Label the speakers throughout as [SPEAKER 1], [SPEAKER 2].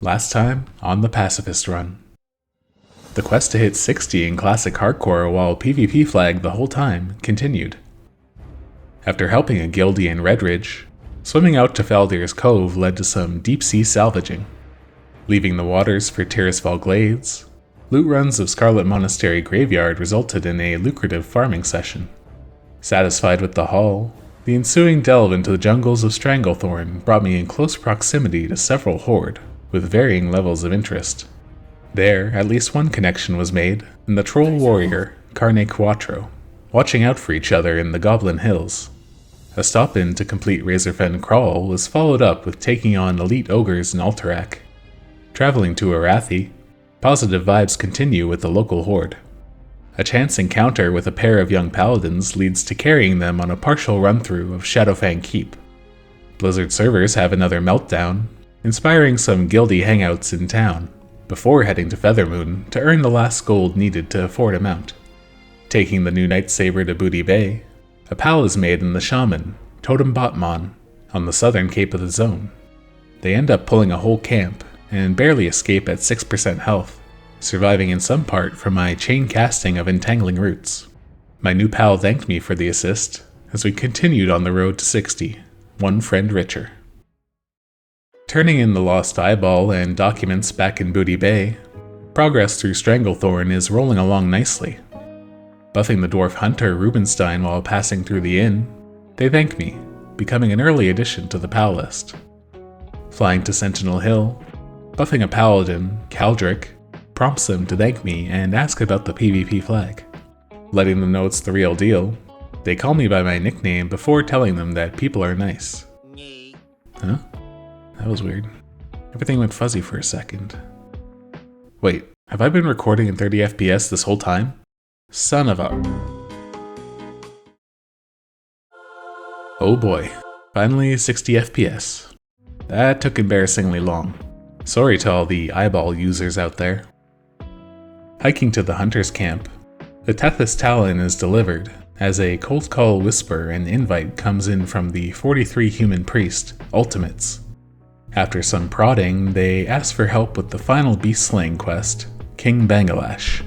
[SPEAKER 1] Last time on the Pacifist Run. The quest to hit 60 in Classic Hardcore while PvP flagged the whole time continued. After helping a guildie in Redridge, swimming out to Faldir's Cove led to some deep-sea salvaging. Leaving the waters for Tirisfal Glades, loot runs of Scarlet Monastery Graveyard resulted in a lucrative farming session. Satisfied with the haul, the ensuing delve into the jungles of Stranglethorn brought me in close proximity to several Horde, with varying levels of interest. There, at least one connection was made, in the troll warrior, Carne Quattro, watching out for each other in the Goblin Hills. A stop-in to complete Razorfen Crawl was followed up with taking on elite ogres in Alterac. Traveling to Arathi, positive vibes continue with the local Horde. A chance encounter with a pair of young paladins leads to carrying them on a partial run-through of Shadowfang Keep. Blizzard servers have another meltdown, inspiring some guildie hangouts in town, before heading to Feathermoon to earn the last gold needed to afford a mount. Taking the new Nightsaber to Booty Bay, a pal is made in the Shaman, Totem Botmon, on the southern cape of the zone. They end up pulling a whole camp, and barely escape at 6% health, surviving in some part from my chain casting of entangling roots. My new pal thanked me for the assist, as we continued on the road to 60, one friend richer. Turning in the lost eyeball and documents back in Booty Bay, progress through Stranglethorn is rolling along nicely. Buffing the dwarf hunter Rubenstein while passing through the inn, they thank me, becoming an early addition to the pal list. Flying to Sentinel Hill, buffing a paladin, Caldric, prompts them to thank me and ask about the PvP flag. Letting them know it's the real deal, they call me by my nickname before telling them that people are nice. Huh? That was weird. Everything went fuzzy for a second. Wait, have I been recording in 30 FPS this whole time? Son of a... Oh boy, finally 60 FPS. That took embarrassingly long. Sorry to all the eyeball users out there. Hiking to the hunter's camp, the Tethys Talon is delivered as a cold call whisper and invite comes in from the 43 human priest, Ultimates. After some prodding, they ask for help with the final beast slaying quest, King Bangalash.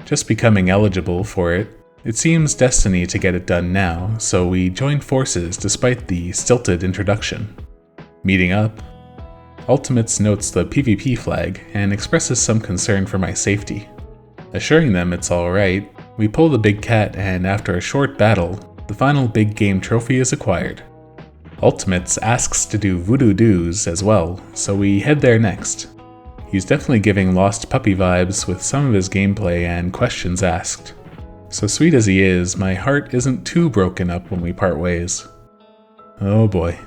[SPEAKER 1] Just becoming eligible for it, it seems destiny to get it done now, so we join forces despite the stilted introduction. Meeting up, Ultimates notes the PvP flag and expresses some concern for my safety. Assuring them it's alright, we pull the big cat and after a short battle, the final big game trophy is acquired. Ultimates asks to do voodoo doos as well, so we head there next. He's definitely giving Lost Puppy vibes with some of his gameplay and questions asked. So sweet as he is, my heart isn't too broken up when we part ways. Oh boy.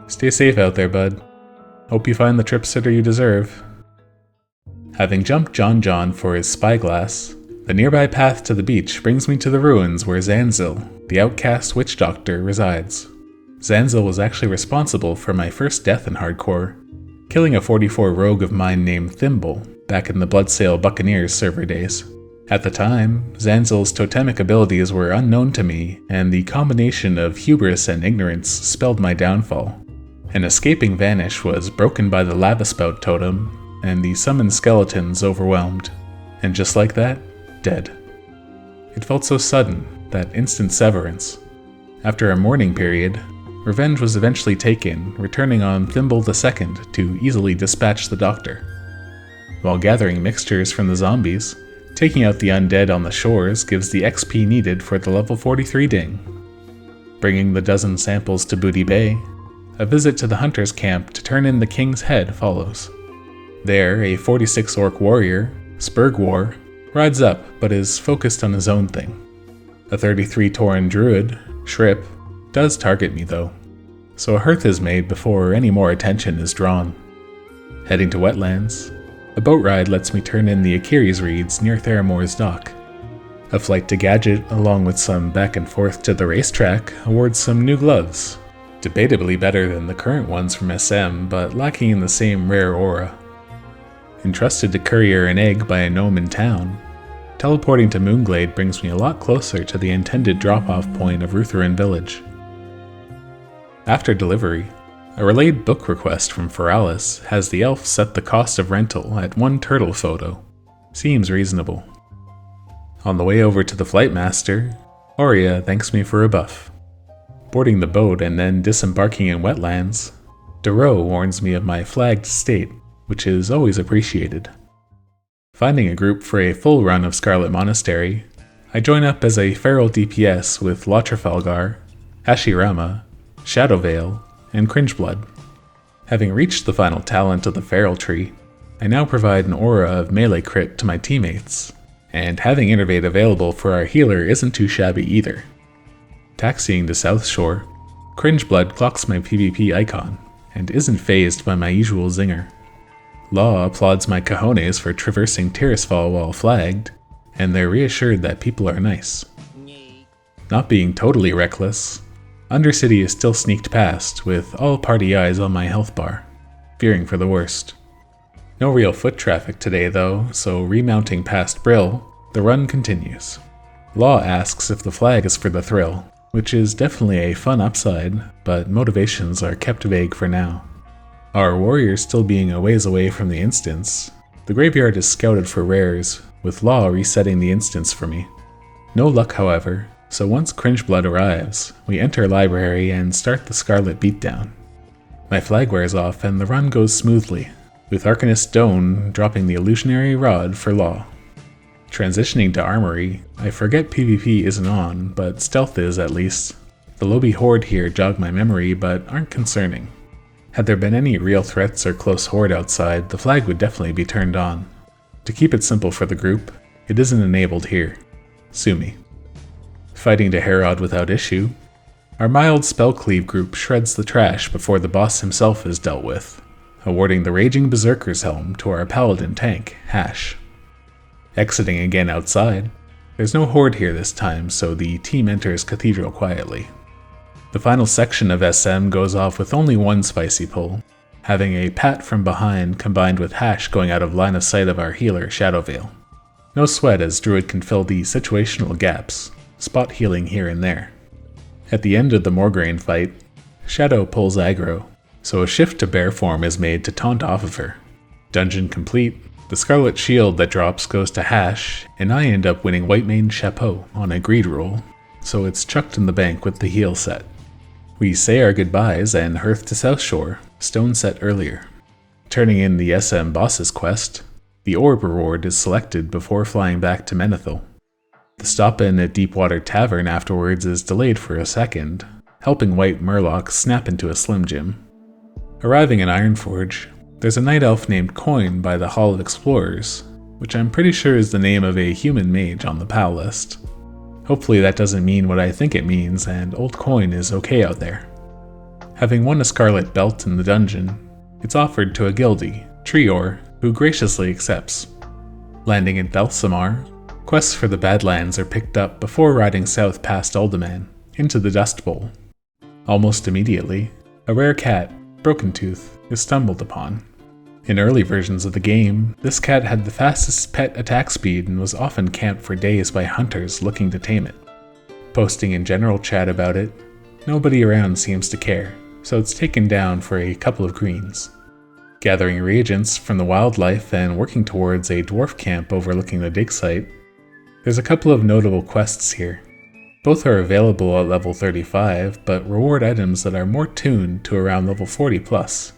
[SPEAKER 1] Stay safe out there, bud. Hope you find the trip sitter you deserve. Having jumped John for his spyglass, the nearby path to the beach brings me to the ruins where Zanzil, the outcast witch doctor, resides. Zanzil was actually responsible for my first death in hardcore, killing a 44 rogue of mine named Thimble back in the Bloodsail Buccaneers server days. At the time, Zanzil's totemic abilities were unknown to me, and the combination of hubris and ignorance spelled my downfall. An escaping vanish was broken by the lava spout totem, and the summoned skeletons overwhelmed. And just like that, dead. It felt so sudden, that instant severance. After a mourning period, revenge was eventually taken, returning on Thimble II to easily dispatch the doctor. While gathering mixtures from the zombies, taking out the undead on the shores gives the XP needed for the level 43 ding. Bringing the dozen samples to Booty Bay, a visit to the hunter's camp to turn in the king's head follows. There, a 46 orc warrior, Spurgwar, rides up but is focused on his own thing. A 33 Tauren druid, Shrip, does target me though, so a hearth is made before any more attention is drawn. Heading to wetlands, a boat ride lets me turn in the Achilles reeds near Theramore's dock. A flight to Gadget along with some back and forth to the racetrack awards some new gloves, debatably better than the current ones from SM but lacking in the same rare aura. Entrusted to courier an egg by a gnome in town, teleporting to Moonglade brings me a lot closer to the intended drop-off point of Rutherin Village. After delivery, A relayed book request from Feralas has the elf set the cost of rental at 1 turtle photo. Seems reasonable. On the way over to the Flightmaster, Aurea thanks me for a buff. Boarding the boat and then disembarking in wetlands, Duro warns me of my flagged state, which is always appreciated. Finding a group for a full run of Scarlet Monastery, I join up as a feral DPS with Lotrafalgar, Ashirama, Shadowvale, and Cringeblood. Having reached the final talent of the feral tree, I now provide an aura of melee crit to my teammates, and having Innervate available for our healer isn't too shabby either. Taxiing to South Shore, Cringeblood clocks my PvP icon, and isn't fazed by my usual zinger. Law applauds my cojones for traversing Tirisfal while flagged, and they're reassured that people are nice. Not being totally reckless, Undercity is still sneaked past, with all party eyes on my health bar, fearing for the worst. No real foot traffic today though, so remounting past Brill, the run continues. Law asks if the flag is for the thrill, which is definitely a fun upside, but motivations are kept vague for now. Our warriors still being a ways away from the instance, the graveyard is scouted for rares, with Law resetting the instance for me. No luck however, so once Cringeblood arrives, we enter library and start the Scarlet beatdown. My flag wears off and the run goes smoothly, with Arcanist Doan dropping the illusionary rod for Law. Transitioning to Armory, I forget PvP isn't on, but stealth is at least. The Lobby Horde here jog my memory but aren't concerning. Had there been any real threats or close horde outside, the flag would definitely be turned on. To keep it simple for the group, it isn't enabled here. Sue me. Fighting to Herod without issue, our mild Spellcleave group shreds the trash before the boss himself is dealt with, awarding the Raging Berserker's Helm to our paladin tank, Hash. Exiting again outside, there's no horde here this time, so the team enters Cathedral quietly. The final section of SM goes off with only one spicy pull, having a pat from behind combined with Hash going out of line of sight of our healer, Shadowvale. No sweat as Druid can fill the situational gaps, spot healing here and there. At the end of the Morgraine fight, Shadow pulls aggro, so a shift to bear form is made to taunt off of her. Dungeon complete, the Scarlet Shield that drops goes to Hash, and I end up winning Whitemane Chapeau on a greed roll, so it's chucked in the bank with the heal set. We say our goodbyes and hearth to South Shore, stone set earlier. Turning in the SM boss's quest, the orb reward is selected before flying back to Menethil. The stop-in at Deepwater Tavern afterwards is delayed for a second, helping White Murloc snap into a Slim Jim. Arriving in Ironforge, there's a night elf named Coin by the Hall of Explorers, which I'm pretty sure is the name of a human mage on the PAL list. Hopefully that doesn't mean what I think it means and Old Coin is okay out there. Having won a Scarlet Belt in the dungeon, it's offered to a guildie, Trior, who graciously accepts. Landing in Belsamar, quests for the Badlands are picked up before riding south past Uldaman, into the Dust Bowl. Almost immediately, a rare cat, Broken Tooth, is stumbled upon. In early versions of the game, this cat had the fastest pet attack speed and was often camped for days by hunters looking to tame it. Posting in general chat about it, nobody around seems to care, so it's taken down for a couple of greens. Gathering reagents from the wildlife and working towards a dwarf camp overlooking the dig site, there's a couple of notable quests here. Both are available at level 35, but reward items that are more tuned to around level 40 plus.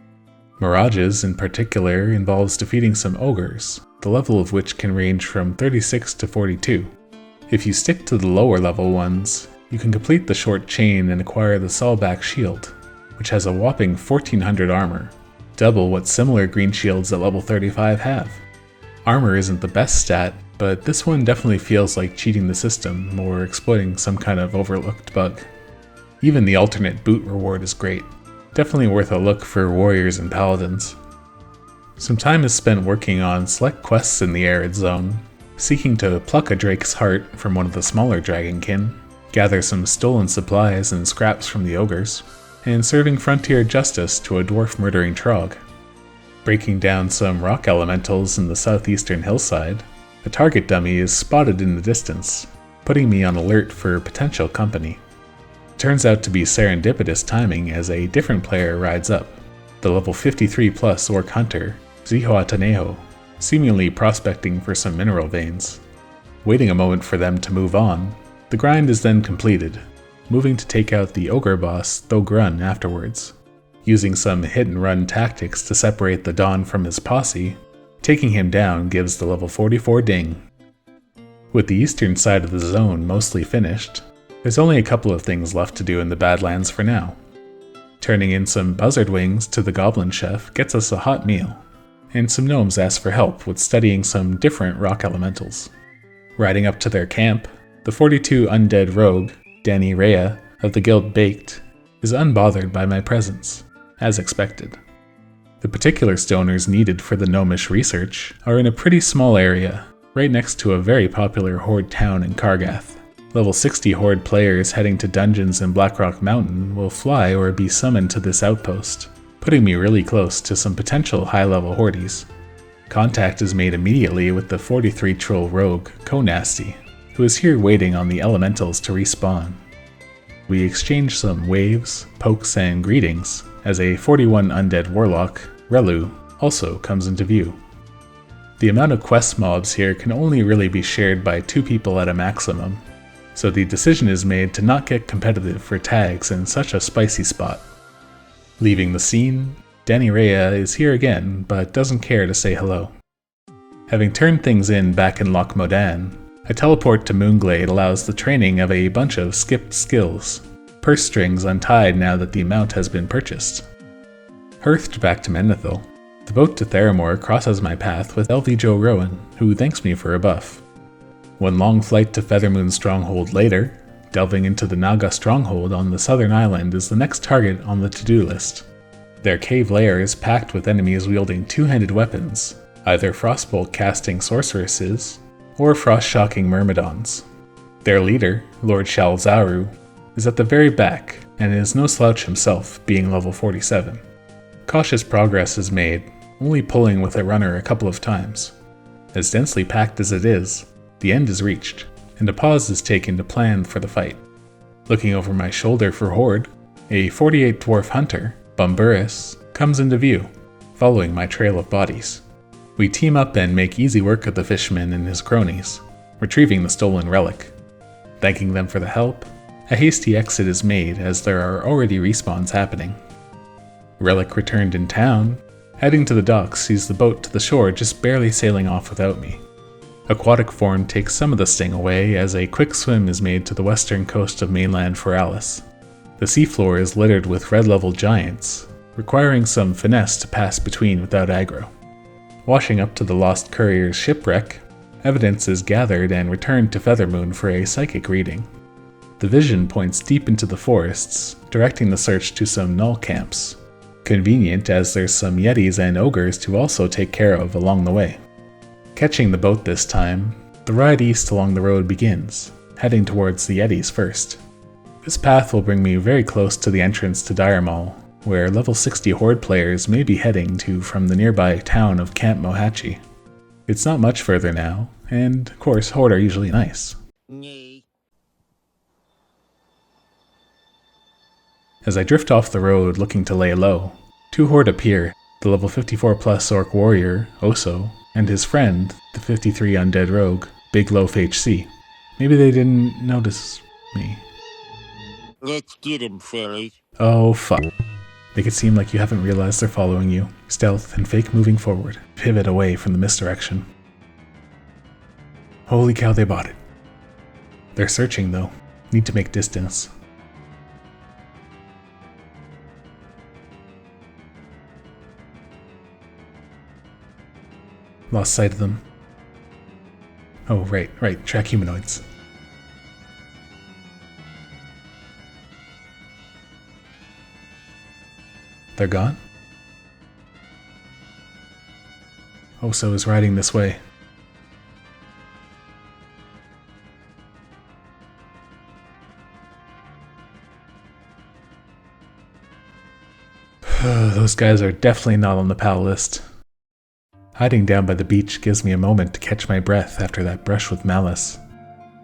[SPEAKER 1] Mirages, in particular, involves defeating some ogres, the level of which can range from 36 to 42. If you stick to the lower level ones, you can complete the short chain and acquire the Sawback Shield, which has a whopping 1400 armor, double what similar green shields at level 35 have. Armor isn't the best stat, but this one definitely feels like cheating the system or exploiting some kind of overlooked bug. Even the alternate boot reward is great. Definitely worth a look for warriors and paladins. Some time is spent working on select quests in the Arid Zone, seeking to pluck a Drake's heart from one of the smaller dragonkin, gather some stolen supplies and scraps from the ogres, and serving frontier justice to a dwarf murdering trog. Breaking down some rock elementals in the southeastern hillside, a target dummy is spotted in the distance, putting me on alert for potential company. Turns out to be serendipitous timing as a different player rides up, the level 53 plus Orc Hunter, Zihoataneho, seemingly prospecting for some mineral veins. Waiting a moment for them to move on, the grind is then completed, moving to take out the Ogre boss Thogrun afterwards. Using some hit-and-run tactics to separate the Don from his posse, taking him down gives the level 44 ding. With the eastern side of the zone mostly finished, there's only a couple of things left to do in the Badlands for now. Turning in some buzzard wings to the Goblin Chef gets us a hot meal, and some gnomes ask for help with studying some different rock elementals. Riding up to their camp, the 42 undead rogue, Danny Rhea of the Guild Baked, is unbothered by my presence, as expected. The particular stoners needed for the gnomish research are in a pretty small area, right next to a very popular Horde town in Kargath. Level 60 Horde players heading to dungeons in Blackrock Mountain will fly or be summoned to this outpost, putting me really close to some potential high-level Hordes. Contact is made immediately with the 43 troll rogue, Konasty, who is here waiting on the elementals to respawn. We exchange some waves, pokes, and greetings as a 41 undead warlock, Relu, also comes into view. The amount of quest mobs here can only really be shared by 2 people at a maximum, so the decision is made to not get competitive for tags in such a spicy spot. Leaving the scene, Danny Rhea is here again, but doesn't care to say hello. Having turned things in back in Loch Modan, a teleport to Moonglade allows the training of a bunch of skipped skills, purse strings untied now that the mount has been purchased. Hearthed back to Menethil, the boat to Theramore crosses my path with LV Joe Rowan, who thanks me for a buff. One long flight to Feathermoon Stronghold later, delving into the Naga Stronghold on the southern island is the next target on the to-do list. Their cave lair is packed with enemies wielding two-handed weapons, either Frostbolt casting sorceresses or frost-shocking myrmidons. Their leader, Lord Shalzaru, is at the very back and is no slouch himself, being level 47. Cautious progress is made, only pulling with a runner a couple of times. As densely packed as it is, the end is reached, and a pause is taken to plan for the fight. Looking over my shoulder for Horde, a 48 dwarf hunter, Bumburus, comes into view, following my trail of bodies. We team up and make easy work of the fishman and his cronies, retrieving the stolen relic. Thanking them for the help, a hasty exit is made as there are already respawns happening. Relic returned in town, heading to the docks sees the boat to the shore just barely sailing off without me. Aquatic form takes some of the sting away as a quick swim is made to the western coast of mainland Feralas. The seafloor is littered with red-level giants, requiring some finesse to pass between without aggro. Washing up to the lost courier's shipwreck, evidence is gathered and returned to Feathermoon for a psychic reading. The vision points deep into the forests, directing the search to some null camps. Convenient as there's some yetis and ogres to also take care of along the way. Catching the boat this time, the ride east along the road begins, heading towards the yetis first. This path will bring me very close to the entrance to Diremall, where level 60 Horde players may be heading to from the nearby town of Camp Mohachi. It's not much further now, and of course Horde are usually nice. As I drift off the road looking to lay low, 2 Horde appear, the level 54 plus Orc warrior, Oso, and his friend, the 53 undead rogue, Big Loaf HC. Maybe they didn't notice me.
[SPEAKER 2] Let's get him, fellas.
[SPEAKER 1] Oh fuck. Make it seem like you haven't realized they're following you. Stealth and fake moving forward. Pivot away from the misdirection. Holy cow, they bought it. They're searching though. Need to make distance. Lost sight of them. Oh, right, track humanoids. They're gone? Oso is riding this way. Those guys are definitely not on the pal list. Hiding down by the beach gives me a moment to catch my breath after that brush with Malice.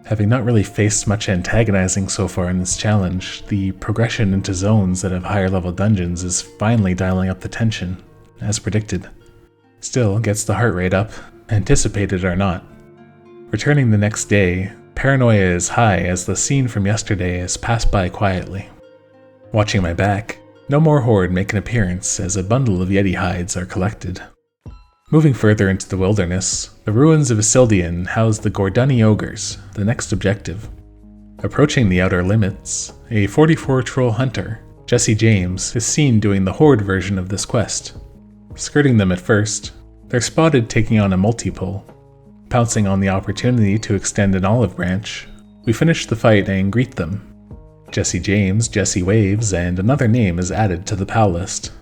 [SPEAKER 1] Having not really faced much antagonizing so far in this challenge, the progression into zones that have higher level dungeons is finally dialing up the tension, as predicted. Still gets the heart rate up, anticipated or not. Returning the next day, paranoia is high as the scene from yesterday has passed by quietly. Watching my back, no more Horde make an appearance as a bundle of Yeti hides are collected. Moving further into the wilderness, the ruins of Isildian house the Gordani Ogres, the next objective. Approaching the outer limits, a 44 troll hunter, Jesse James, is seen doing the Horde version of this quest. Skirting them at first, they're spotted taking on a multi-pull. Pouncing on the opportunity to extend an olive branch, we finish the fight and greet them. Jesse James, Jesse Waves, and another name is added to the PAL list.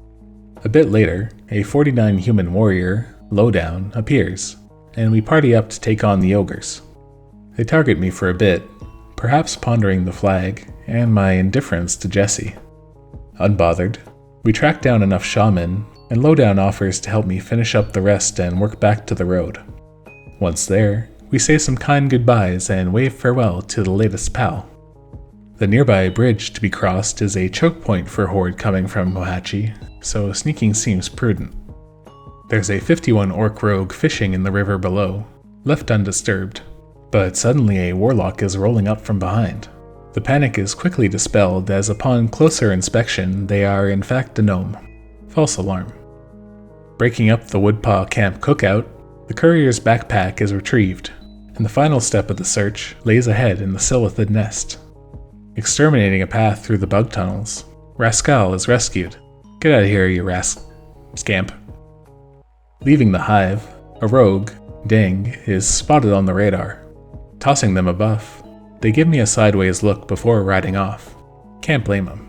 [SPEAKER 1] A bit later, a 49 human warrior, Lowdown, appears, and we party up to take on the ogres. They target me for a bit, perhaps pondering the flag and my indifference to Jesse. Unbothered, we track down enough shaman, and Lowdown offers to help me finish up the rest and work back to the road. Once there, we say some kind goodbyes and wave farewell to the latest pal. The nearby bridge to be crossed is a choke point for Horde coming from Mohachi, so sneaking seems prudent. There's a 51 orc rogue fishing in the river below, left undisturbed, but suddenly a warlock is rolling up from behind. The panic is quickly dispelled as upon closer inspection they are in fact a gnome. False alarm. Breaking up the Woodpaw camp cookout, the courier's backpack is retrieved, and the final step of the search lays ahead in the Silithid nest. Exterminating a path through the bug tunnels, Rascal is rescued. Get out of here, you scamp. Leaving the hive, a rogue, Deng, is spotted on the radar. Tossing them a buff, they give me a sideways look before riding off. Can't blame them.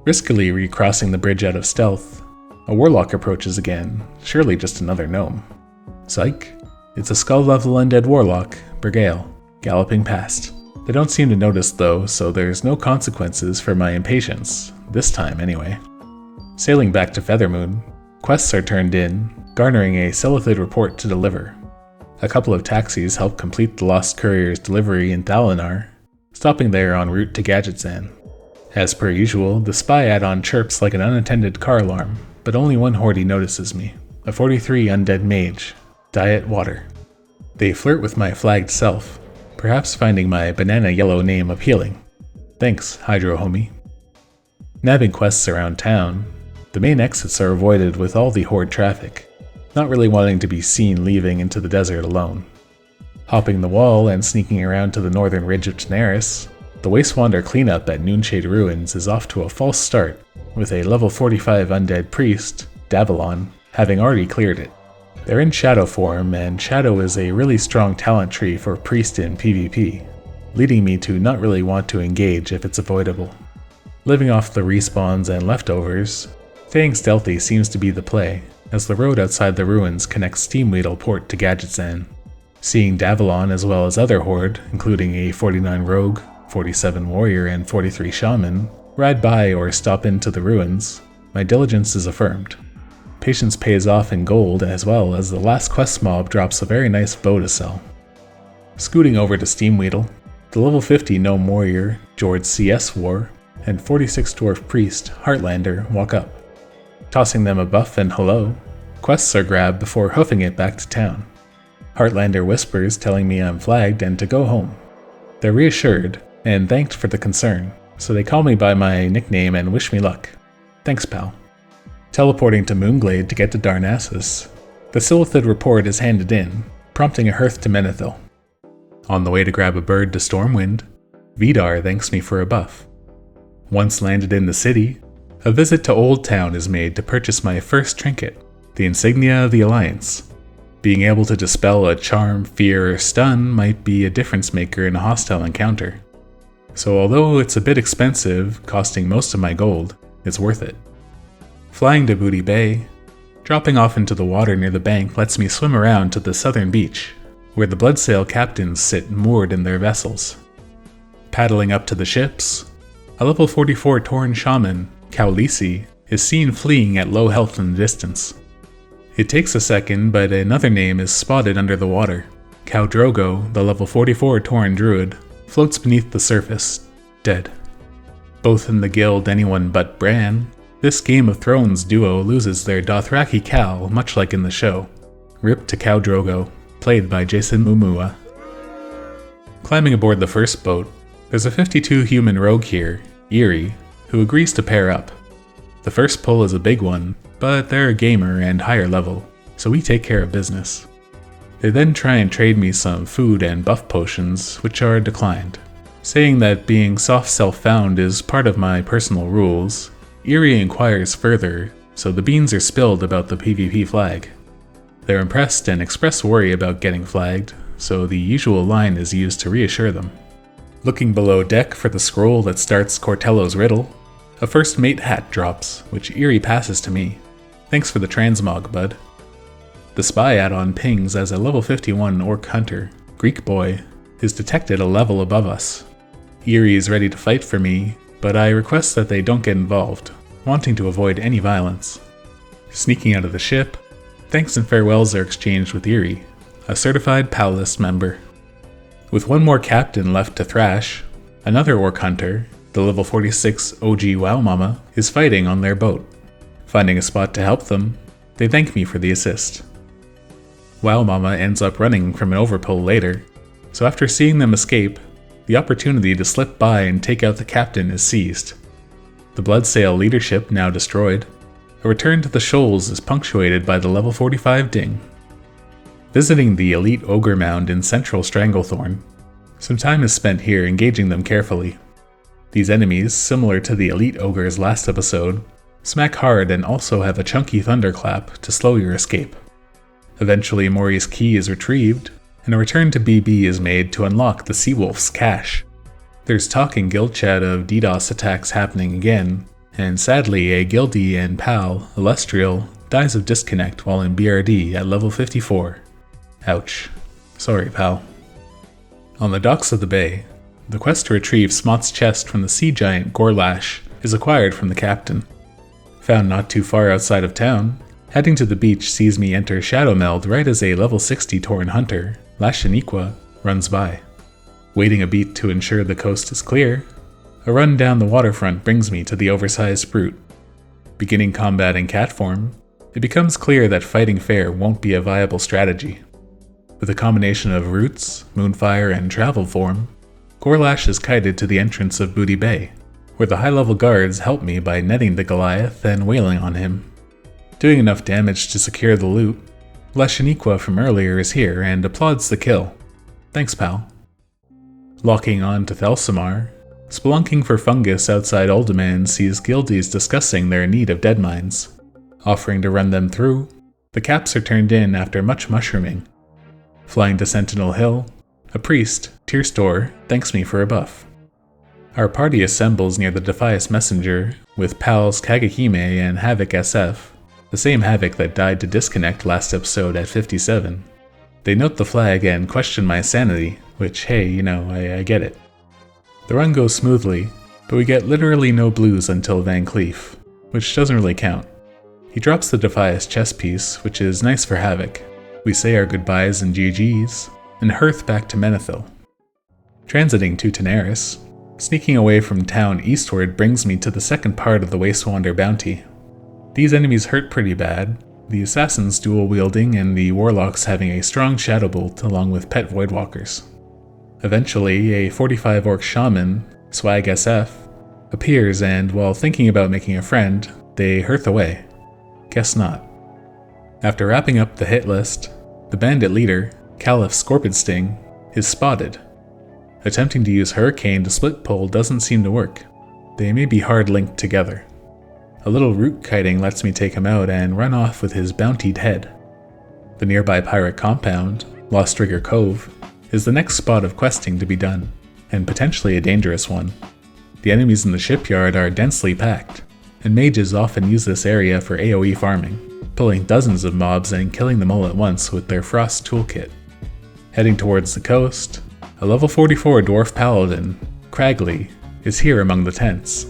[SPEAKER 1] Riskily recrossing the bridge out of stealth, a warlock approaches again, surely just another gnome. Psych, it's a skull-level undead warlock, Bergale, galloping past. They don't seem to notice though, so there's no consequences for my impatience, this time anyway. Sailing back to Feathermoon, quests are turned in, garnering a Silithid report to deliver. A couple of taxis help complete the Lost Courier's delivery in Thalinar, stopping there en route to Gadgetzan. As per usual, the spy add-on chirps like an unattended car alarm, but only one Horde notices me, a 43 undead mage, Diet Water. They flirt with my flagged self, perhaps finding my banana yellow name appealing. Thanks, Hydro Homie. Nabbing quests around town, the main exits are avoided with all the Horde traffic, not really wanting to be seen leaving into the desert alone. Hopping the wall and sneaking around to the northern ridge of Tanaris, the Wastewander cleanup at Noonshade Ruins is off to a false start, with a level 45 undead priest, Davalon, having already cleared it. They're in Shadow form, and Shadow is a really strong talent tree for priest in PvP, leading me to not really want to engage if it's avoidable. Living off the respawns and leftovers, staying stealthy seems to be the play, as the road outside the ruins connects Steamweedle Port to Gadgetzan. Seeing Davalon as well as other Horde, including a 49 rogue, 47 warrior, and 43 shaman, ride by or stop into the ruins, my diligence is affirmed. Patience pays off in gold, as well as the last quest mob drops a very nice bow to sell. Scooting over to Steamweedle, the level 50 gnome warrior, Jord's CS War, and 46 dwarf priest, Heartlander, walk up. Tossing them a buff and hello, quests are grabbed before hoofing it back to town. Heartlander whispers telling me I'm flagged and to go home. They're reassured, and thanked for the concern, so they call me by my nickname and wish me luck. Thanks, pal. Teleporting to Moonglade to get to Darnassus, the Silithid report is handed in, prompting a hearth to Menethil. On the way to grab a bird to Stormwind, Vidar thanks me for a buff. Once landed in the city, a visit to Old Town is made to purchase my first trinket, the insignia of the Alliance. Being able to dispel a charm, fear, or stun might be a difference maker in a hostile encounter. So although it's a bit expensive, costing most of my gold, it's worth it. Flying to Booty Bay, dropping off into the water near the bank lets me swim around to the southern beach, where the Bloodsail captains sit moored in their vessels. Paddling up to the ships, a level 44 Tauren shaman, Kaulisi, is seen fleeing at low health in the distance. It takes a second, but another name is spotted under the water, Khal Drogo, the level 44 Tauren Druid, floats beneath the surface, dead. Both in the guild Anyone But Bran, this Game of Thrones duo loses their Dothraki Khal much like in the show. Rip to Khal Drogo, played by Jason Momoa. Climbing aboard the first boat, there's a 52 human rogue here, Eerie, who agrees to pair up. The first pull is a big one, but they're a gamer and higher level, so we take care of business. They then try and trade me some food and buff potions, which are declined. Saying that being soft self-found is part of my personal rules, Eerie inquires further, so the beans are spilled about the PvP flag. They're impressed and express worry about getting flagged, so the usual line is used to reassure them. Looking below deck for the scroll that starts Cortello's riddle, a first mate hat drops, which Eerie passes to me. Thanks for the transmog, bud. The spy add-on pings as a level 51 orc hunter, Greek boy, is detected a level above us. Eerie is ready to fight for me, but I request that they don't get involved, wanting to avoid any violence. Sneaking out of the ship, thanks and farewells are exchanged with Eerie, a certified PAL list member. With one more captain left to thrash, another orc hunter, the level 46 OG WoW Mama, is fighting on their boat. Finding a spot to help them, they thank me for the assist. WoW Mama ends up running from an overpull later, so after seeing them escape, the opportunity to slip by and take out the captain is seized. The Bloodsail leadership now destroyed, a return to the shoals is punctuated by the level 45 ding. Visiting the elite ogre mound in central Stranglethorn, some time is spent here engaging them carefully. These enemies, similar to the elite ogres last episode, smack hard and also have a chunky thunderclap to slow your escape. Eventually Mori's key is retrieved, and a return to BB is made to unlock the Seawolf's cache. There's talk in guild chat of DDoS attacks happening again, and sadly a guildie and pal, Illustrial, dies of disconnect while in BRD at level 54. Ouch. Sorry, pal. On the docks of the bay, the quest to retrieve Smot's chest from the sea giant Gorlash is acquired from the captain. Found not too far outside of town, heading to the beach sees me enter Shadowmeld right as a level 60 Tauren hunter, Lashaniqua, runs by. Waiting a beat to ensure the coast is clear, a run down the waterfront brings me to the oversized brute. Beginning combat in cat form, it becomes clear that fighting fair won't be a viable strategy. With a combination of roots, moonfire, and travel form, Gorlash is kited to the entrance of Booty Bay, where the high-level guards help me by netting the Goliath and wailing on him. Doing enough damage to secure the loot, Lashaniqua from earlier is here and applauds the kill. Thanks, pal. Locking on to Thelsamar, spelunking for fungus outside Uldaman sees guildies discussing their need of Deadmines. Offering to run them through, the caps are turned in after much mushrooming. Flying to Sentinel Hill, a priest, Tearstor, thanks me for a buff. Our party assembles near the Defias Messenger with pals Kagehime and Havoc SF, the same Havoc that died to disconnect last episode at 57. They note the flag and question my sanity, which, hey, I get it. The run goes smoothly, but we get literally no blues until Van Cleef, which doesn't really count. He drops the Defias chess piece, which is nice for Havoc. We say our goodbyes and GGs, and hearth back to Menethil. Transiting to Tanaris, sneaking away from town eastward brings me to the second part of the Wastewander bounty. These enemies hurt pretty bad, the assassins dual-wielding and the warlocks having a strong shadow bolt along with pet voidwalkers. Eventually, a 45 orc shaman, Swag SF, appears and while thinking about making a friend, they hearth away. Guess not. After wrapping up the hit list, the bandit leader, Caliph Scorpidsting, is spotted. Attempting to use Hurricane to split pull doesn't seem to work. They may be hard linked together. A little root kiting lets me take him out and run off with his bountied head. The nearby pirate compound, Lost Rigger Cove, is the next spot of questing to be done, and potentially a dangerous one. The enemies in the shipyard are densely packed, and mages often use this area for AoE farming, pulling dozens of mobs and killing them all at once with their Frost toolkit. Heading towards the coast, a level 44 dwarf paladin, Cragley, is here among the tents.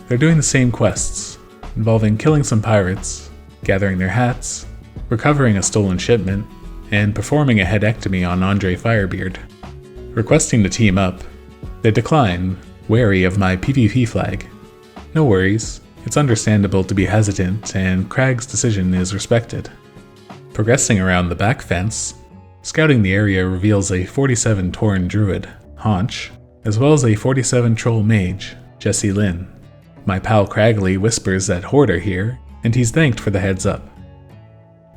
[SPEAKER 1] They're doing the same quests, involving killing some pirates, gathering their hats, recovering a stolen shipment, and performing a headectomy on Andre Firebeard. Requesting to team up, they decline, wary of my PvP flag. No worries, it's understandable to be hesitant, and Crag's decision is respected. Progressing around the back fence, scouting the area reveals a 47 Tauren Druid, Haunch, as well as a 47 Troll Mage, Jesse Lynn. My pal Cragley whispers that Horde are here, and he's thanked for the heads up.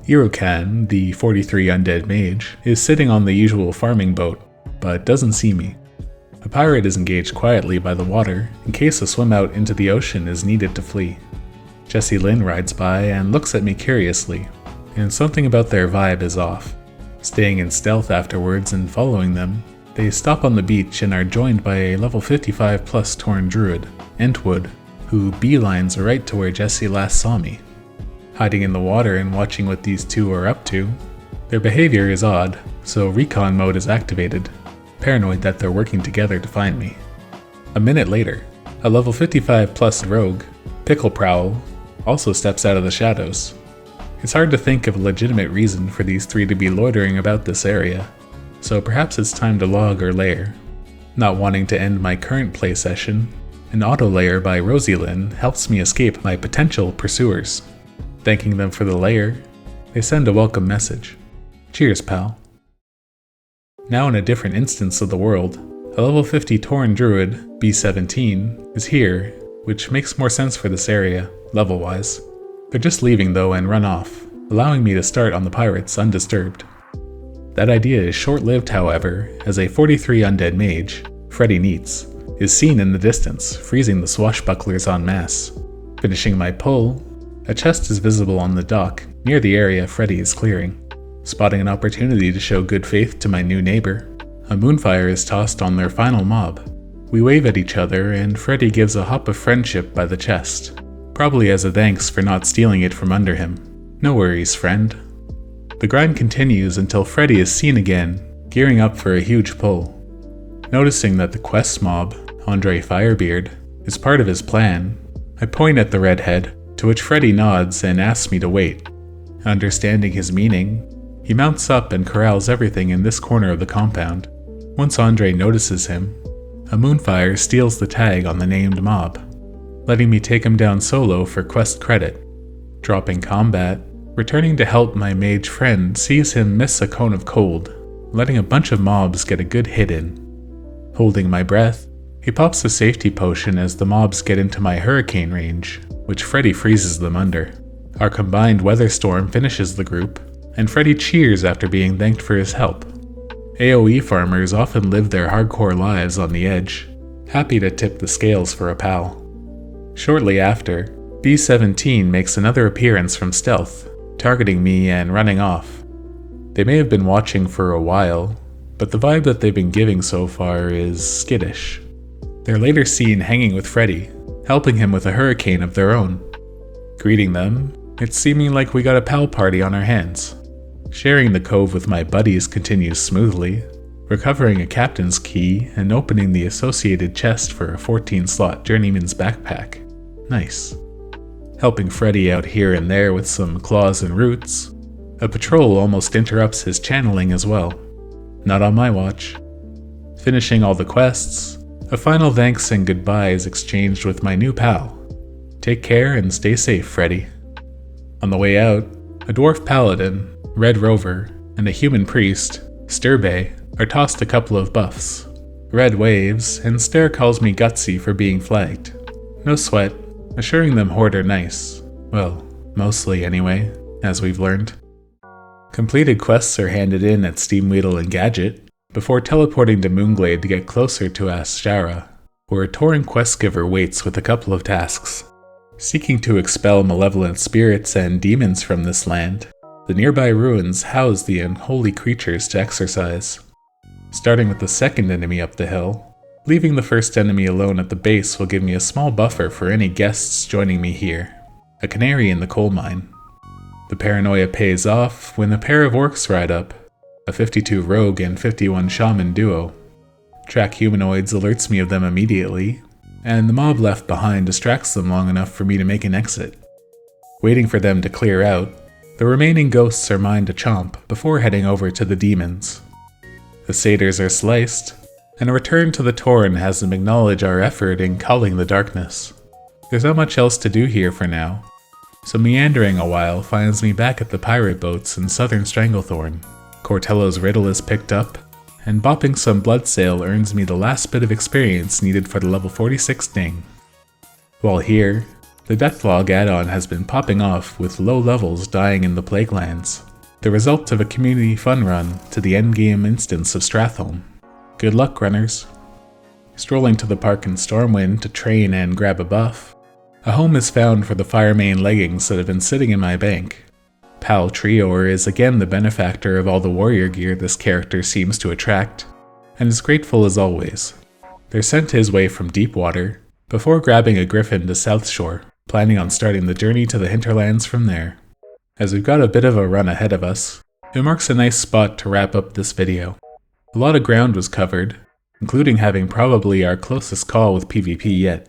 [SPEAKER 1] Irokan, the 43 Undead Mage, is sitting on the usual farming boat, but doesn't see me. A pirate is engaged quietly by the water in case a swim out into the ocean is needed to flee. Jesse Lynn rides by and looks at me curiously, and something about their vibe is off. Staying in stealth afterwards and following them, they stop on the beach and are joined by a level 55 plus Tauren Druid, Entwood, who beelines right to where Jesse last saw me. Hiding in the water and watching what these two are up to, their behavior is odd, so recon mode is activated, paranoid that they're working together to find me. A minute later, a level 55 plus rogue, Pickle Prowl, also steps out of the shadows. It's hard to think of a legitimate reason for these three to be loitering about this area, so perhaps it's time to log or lair. Not wanting to end my current play session, an auto lair by Rosylyn helps me escape my potential pursuers. Thanking them for the lair, they send a welcome message. Cheers, pal. Now in a different instance of the world, a level 50 Tauren Druid, B17, is here, which makes more sense for this area, level-wise. They're just leaving though and run off, allowing me to start on the pirates undisturbed. That idea is short-lived however, as a 43 Undead Mage, Freddy Neats, is seen in the distance, freezing the swashbucklers en masse. Finishing my pull, a chest is visible on the dock near the area Freddy is clearing. Spotting an opportunity to show good faith to my new neighbor, a moonfire is tossed on their final mob. We wave at each other and Freddy gives a hop of friendship by the chest, probably as a thanks for not stealing it from under him. No worries, friend. The grind continues until Freddy is seen again, gearing up for a huge pull. Noticing that the quest mob, Andre Firebeard, is part of his plan, I point at the redhead, to which Freddy nods and asks me to wait. Understanding his meaning, he mounts up and corrals everything in this corner of the compound. Once Andre notices him, a moonfire steals the tag on the named mob, letting me take him down solo for quest credit. Dropping combat, returning to help my mage friend sees him miss a cone of cold, letting a bunch of mobs get a good hit in. Holding my breath, he pops a safety potion as the mobs get into my hurricane range, which Freddy freezes them under. Our combined weather storm finishes the group, and Freddy cheers after being thanked for his help. AoE farmers often live their hardcore lives on the edge, happy to tip the scales for a pal. Shortly after, B17 makes another appearance from stealth, targeting me and running off. They may have been watching for a while, but the vibe that they've been giving so far is skittish. They're later seen hanging with Freddy, helping him with a hurricane of their own. Greeting them, it's seeming like we got a pal party on our hands. Sharing the cove with my buddies continues smoothly, recovering a captain's key and opening the associated chest for a 14-slot journeyman's backpack. Nice. Helping Freddy out here and there with some claws and roots, a patrol almost interrupts his channeling as well. Not on my watch. Finishing all the quests, a final thanks and goodbye is exchanged with my new pal. Take care and stay safe, Freddy. On the way out, a dwarf paladin, Red Rover, and a human priest, Sturbe, are tossed a couple of buffs. Red waves, and Stair calls me gutsy for being flagged. No sweat, assuring them Horde are nice. Well, mostly anyway, as we've learned. Completed quests are handed in at Steamweedle and Gadget, before teleporting to Moonglade to get closer to Azshara, where a Tauren questgiver waits with a couple of tasks. Seeking to expel malevolent spirits and demons from this land, the nearby ruins house the unholy creatures to exorcise. Starting with the second enemy up the hill, leaving the first enemy alone at the base will give me a small buffer for any guests joining me here. A canary in the coal mine. The paranoia pays off when a pair of orcs ride up, a 52 rogue and 51 shaman duo. Track humanoids alerts me of them immediately, and the mob left behind distracts them long enough for me to make an exit. Waiting for them to clear out, The remaining ghosts are mine to chomp before heading over to the demons. The satyrs are sliced, and a return to the Tauren has them acknowledge our effort in culling the darkness. There's not much else to do here for now, so meandering a while finds me back at the pirate boats in southern Stranglethorn. Cortello's riddle is picked up, and bopping some Bloodsail earns me the last bit of experience needed for the level 46 ding. While here, the Deathlog add-on has been popping off with low levels dying in the Plaguelands, the result of a community fun run to the endgame instance of Stratholme. Good luck, runners. Strolling to the park in Stormwind to train and grab a buff, a home is found for the Firemane leggings that have been sitting in my bank. Pal Trior is again the benefactor of all the warrior gear this character seems to attract, and is grateful as always. They're sent his way from Deepwater, before grabbing a griffin to South Shore, planning on starting the journey to the hinterlands from there. As we've got a bit of a run ahead of us, it marks a nice spot to wrap up this video. A lot of ground was covered, including having probably our closest call with PvP yet.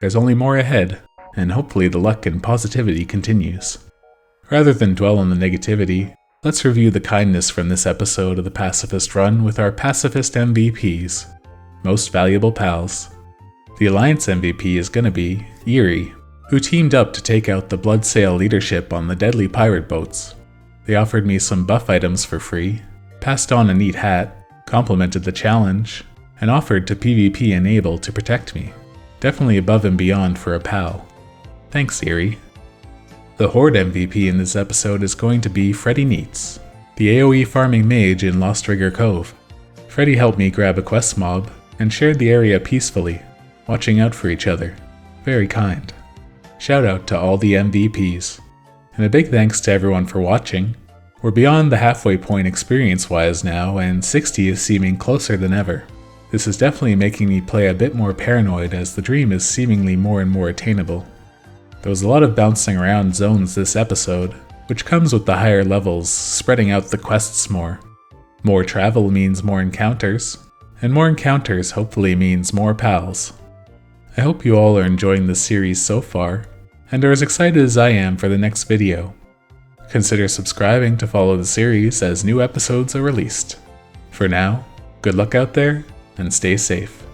[SPEAKER 1] There's only more ahead, and hopefully the luck and positivity continues. Rather than dwell on the negativity, let's review the kindness from this episode of the Pacifist Run with our Pacifist MVPs, most valuable pals. The Alliance MVP is gonna be Eerie, who teamed up to take out the Bloodsail leadership on the deadly pirate boats. They offered me some buff items for free, passed on a neat hat, complimented the challenge, and offered to PvP enable to protect me. Definitely above and beyond for a pal. Thanks, Eerie. The Horde MVP in this episode is going to be Freddy Neats, the AoE farming mage in Lost Rigger Cove. Freddy helped me grab a quest mob, and shared the area peacefully, watching out for each other. Very kind. Shout out to all the MVPs. And a big thanks to everyone for watching. We're beyond the halfway point experience-wise now, and 60 is seeming closer than ever. This is definitely making me play a bit more paranoid as the dream is seemingly more and more attainable. There was a lot of bouncing around zones this episode, which comes with the higher levels, spreading out the quests more. More travel means more encounters, and more encounters hopefully means more pals. I hope you all are enjoying this series so far, and are as excited as I am for the next video. Consider subscribing to follow the series as new episodes are released. For now, good luck out there, and stay safe.